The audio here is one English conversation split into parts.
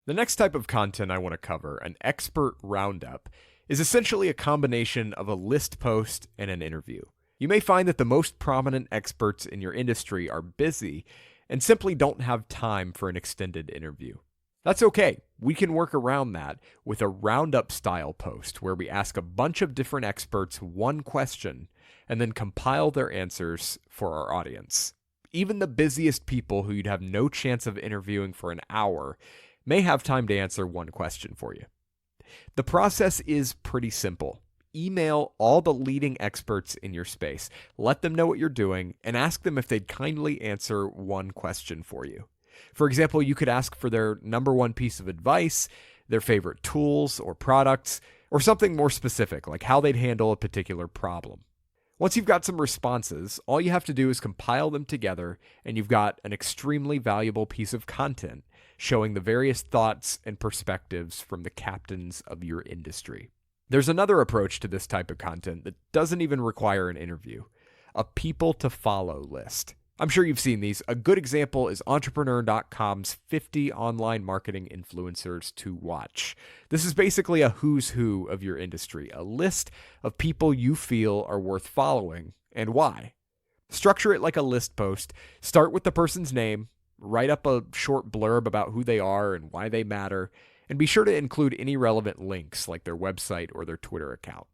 The next type of content I want to cover, an expert roundup, is essentially a combination of a list post and an interview. You may find that the most prominent experts in your industry are busy and simply don't have time for an extended interview. That's okay. We can work around that with a roundup style post where we ask a bunch of different experts one question and then compile their answers for our audience. Even the busiest people who you'd have no chance of interviewing for an hour may have time to answer one question for you. The process is pretty simple. Email all the leading experts in your space, let them know what you're doing, and ask them if they'd kindly answer one question for you. For example, you could ask for their number one piece of advice, their favorite tools or products, or something more specific, like how they'd handle a particular problem. Once you've got some responses, all you have to do is compile them together, and you've got an extremely valuable piece of content showing the various thoughts and perspectives from the captains of your industry. There's another approach to this type of content that doesn't even require an interview, a people to follow list. I'm sure you've seen these. A good example is Entrepreneur.com's 50 online marketing influencers to watch. This is basically a who's who of your industry, a list of people you feel are worth following and why. Structure it like a list post. Start with the person's name, write up a short blurb about who they are and why they matter, and be sure to include any relevant links like their website or their Twitter account.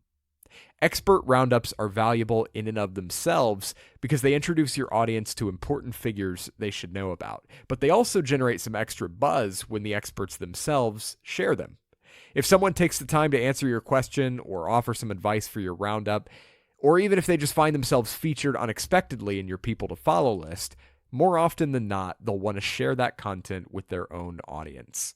Expert roundups are valuable in and of themselves because they introduce your audience to important figures they should know about, but they also generate some extra buzz when the experts themselves share them. If someone takes the time to answer your question or offer some advice for your roundup, or even if they just find themselves featured unexpectedly in your people to follow list, more often than not, they'll want to share that content with their own audience.